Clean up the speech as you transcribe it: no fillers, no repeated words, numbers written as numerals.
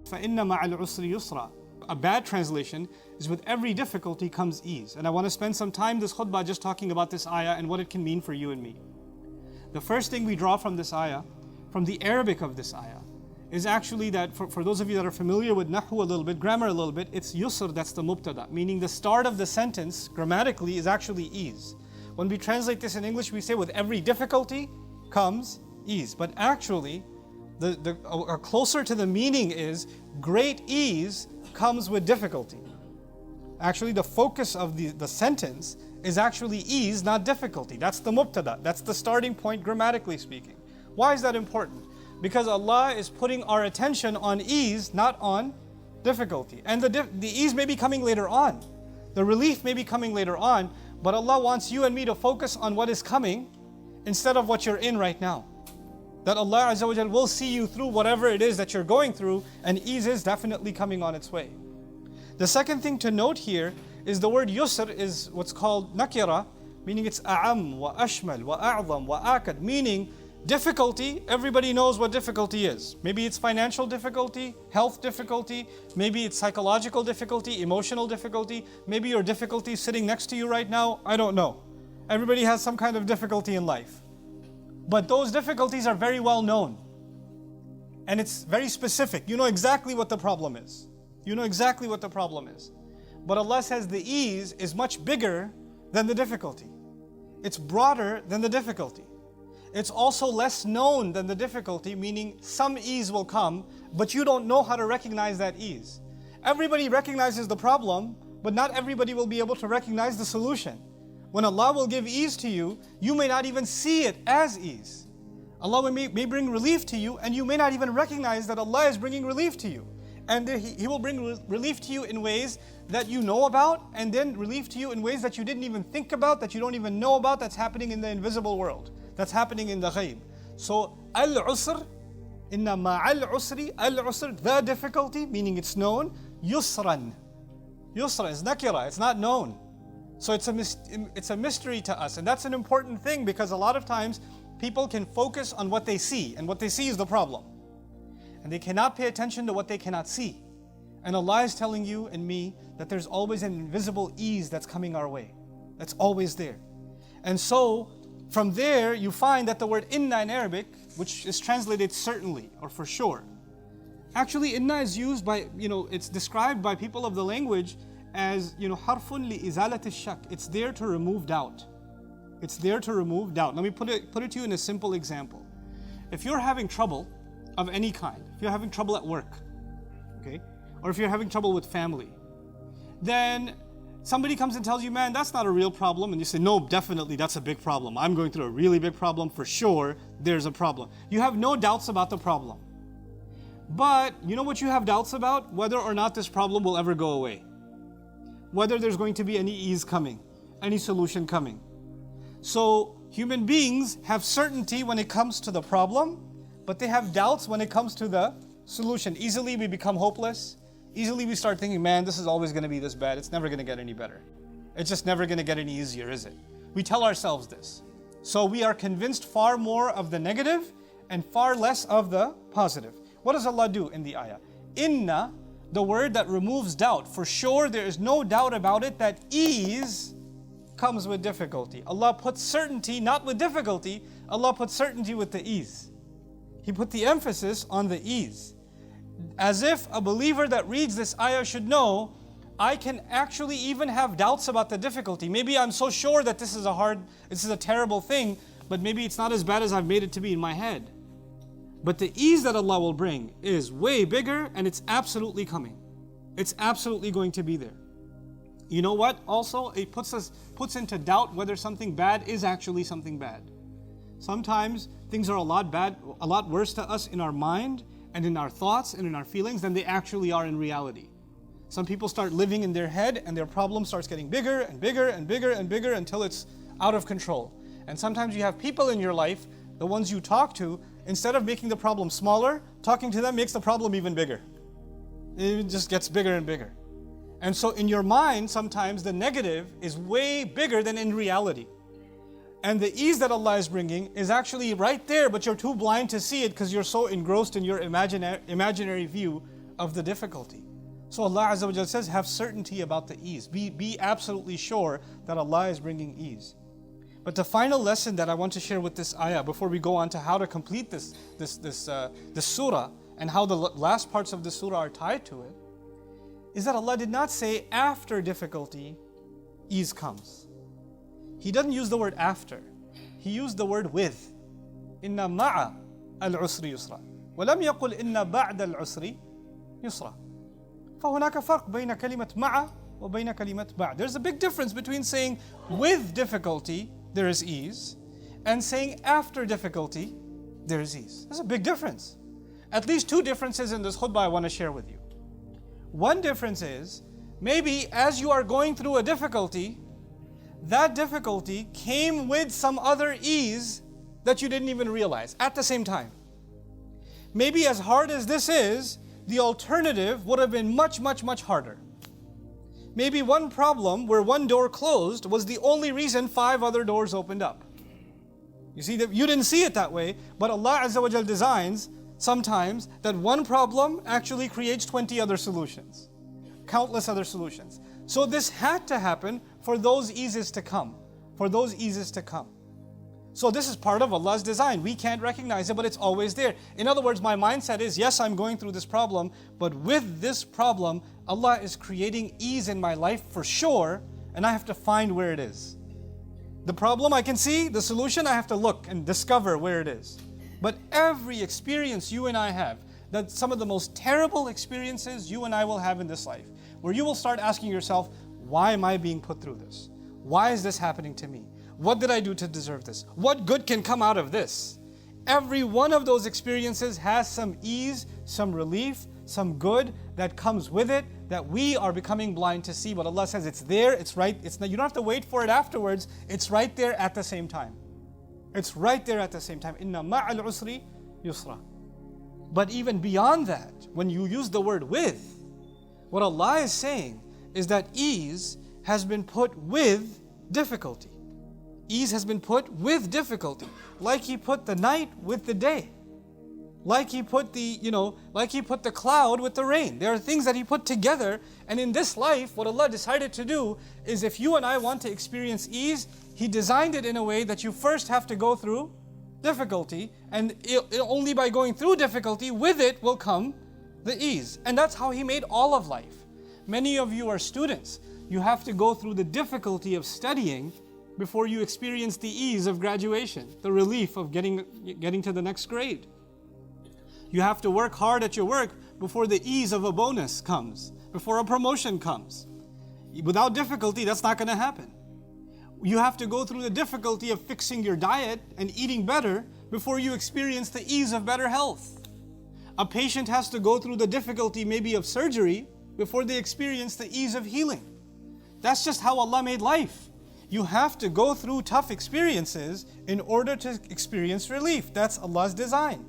فَإِنَّ مَعَ الْعُسْرِ يُسْرًا. A bad translation is with every difficulty comes ease. And I want to spend some time this khutbah just talking about this ayah and what it can mean for you and me. The first thing we draw from this ayah, from the Arabic of this ayah, is actually that for those of you that are familiar with nahu a little bit, grammar a little bit, it's yusr, that's the mubtada, meaning the start of the sentence grammatically is actually ease. When we translate this in English, we say with every difficulty comes ease. But actually, closer to the meaning is great ease comes with difficulty. Actually, the focus of the sentence is actually ease, not difficulty. That's the mubtada. That's the starting point grammatically speaking. Why is that important? Because Allah is putting our attention on ease, not on difficulty. And the ease may be coming later on. The relief may be coming later on. But Allah wants you and me to focus on what is coming instead of what you're in right now. That Allah Azza wa Jal will see you through whatever it is that you're going through, and ease is definitely coming on its way. The second thing to note here is the word yusr is what's called nakira, meaning it's a'am wa ashmal wa a'zam wa akad, meaning difficulty. Everybody knows what difficulty is. Maybe it's financial difficulty, health difficulty, maybe it's psychological difficulty, emotional difficulty, maybe your difficulty is sitting next to you right now. I don't know. Everybody has some kind of difficulty in life. But those difficulties are very well known. And it's very specific. You know exactly what the problem is. You know exactly what the problem is. But Allah says the ease is much bigger than the difficulty. It's broader than the difficulty. It's also less known than the difficulty, meaning some ease will come, but you don't know how to recognize that ease. Everybody recognizes the problem, but not everybody will be able to recognize the solution. When Allah will give ease to you, you may not even see it as ease. Allah may bring relief to you, and you may not even recognize that Allah is bringing relief to you. And He will bring relief to you in ways that you know about, and then relief to you in ways that you didn't even think about, that you don't even know about, that's happening in the invisible world. That's happening in the ghaib. So, al-usr, inna ma'al usri, al-usr, the difficulty, meaning it's known, yusran. Yusra is nakira, it's not known. So it's a mystery to us, and that's an important thing because a lot of times people can focus on what they see, and what they see is the problem. And they cannot pay attention to what they cannot see. And Allah is telling you and me that there's always an invisible ease that's coming our way. That's always there. And so, from there, you find that the word inna in Arabic, which is translated certainly or for sure, actually inna is used by, it's described by people of the language as, harfun li izalat al-shak. It's there to remove doubt. It's there to remove doubt. Let me put it to you in a simple example. If you're having trouble of any kind, if you're having trouble at work, okay, or if you're having trouble with family, then somebody comes and tells you, man, that's not a real problem. And you say, no, definitely that's a big problem. I'm going through a really big problem. For sure, there's a problem. You have no doubts about the problem. But you know what you have doubts about? Whether or not this problem will ever go away. Whether there's going to be any ease coming, any solution coming. So human beings have certainty when it comes to the problem, but they have doubts when it comes to the solution. Easily we become hopeless. Easily we start thinking, man, this is always going to be this bad. It's never going to get any better. It's just never going to get any easier, is it? We tell ourselves this. So we are convinced far more of the negative and far less of the positive. What does Allah do in the ayah? Inna, the word that removes doubt. For sure, there is no doubt about it that ease comes with difficulty. Allah puts certainty not with difficulty. Allah puts certainty with the ease. He put the emphasis on the ease. As if a believer that reads this ayah should know, I can actually even have doubts about the difficulty. Maybe I'm so sure that this is a terrible thing, but maybe it's not as bad as I've made it to be in my head. But the ease that Allah will bring is way bigger, and it's absolutely coming. It's absolutely going to be there. You know what? Also, it puts into doubt whether something bad is actually something bad. Sometimes things are a lot worse to us in our mind and in our thoughts and in our feelings than they actually are in reality. Some people start living in their head and their problem starts getting bigger and bigger and bigger and bigger until it's out of control. And sometimes you have people in your life, the ones you talk to, instead of making the problem smaller, talking to them makes the problem even bigger. It just gets bigger and bigger. And so in your mind, sometimes the negative is way bigger than in reality. And the ease that Allah is bringing is actually right there, but you're too blind to see it because you're so engrossed in your imaginary view of the difficulty. So Allah Azza wa Jalla says, have certainty about the ease. Be absolutely sure that Allah is bringing ease. But the final lesson that I want to share with this ayah, before we go on to how to complete this surah, and how the last parts of the surah are tied to it, is that Allah did not say after difficulty, ease comes. He doesn't use the word after. He used the word with. Inna ma'a al-usri yusra. وَلَمْ يَقُلْ إِنَّ بَعْدَ الْعُسْرِ يُسْرًا. فَهُنَاكَ فَرْقٌ بَيْنَ كَلِمَةِ مَعَ وَبَيْنَ كَلِمَةِ بَعْدَ. There's a big difference between saying with difficulty, there is ease, and saying after difficulty, there is ease. There's a big difference. At least two differences in this khutbah I want to share with you. One difference is, maybe as you are going through a difficulty, that difficulty came with some other ease that you didn't even realize at the same time. Maybe as hard as this is, the alternative would have been much, much, much harder. Maybe one problem where one door closed was the only reason 5 other doors opened up. You see, that you didn't see it that way, but Allah Azza wa Jal designs sometimes that one problem actually creates 20 other solutions, countless other solutions. So this had to happen for those eases to come, for those eases to come. So this is part of Allah's design. We can't recognize it, but it's always there. In other words, my mindset is, yes, I'm going through this problem, but with this problem, Allah is creating ease in my life for sure, and I have to find where it is. The problem I can see, the solution I have to look and discover where it is. But every experience you and I have, that some of the most terrible experiences you and I will have in this life, where you will start asking yourself, why am I being put through this? Why is this happening to me? What did I do to deserve this? What good can come out of this? Every one of those experiences has some ease, some relief, some good that comes with it that we are becoming blind to see. But Allah says it's there, it's right, you don't have to wait for it afterwards, it's right there at the same time. It's right there at the same time. Inna ma'al usri yusra. But even beyond that, when you use the word with, what Allah is saying is that ease has been put with difficulty. Ease has been put with difficulty. Like He put the night with the day. Like He put the cloud with the rain. There are things that He put together. And in this life, what Allah decided to do is, if you and I want to experience ease, He designed it in a way that you first have to go through difficulty. And only by going through difficulty, with it will come the ease. And that's how He made all of life. Many of you are students. You have to go through the difficulty of studying before you experience the ease of graduation, the relief of getting to the next grade. You have to work hard at your work before the ease of a bonus comes, before a promotion comes. Without difficulty, that's not going to happen. You have to go through the difficulty of fixing your diet and eating better before you experience the ease of better health. A patient has to go through the difficulty maybe of surgery before they experience the ease of healing. That's just how Allah made life. You have to go through tough experiences in order to experience relief. That's Allah's design.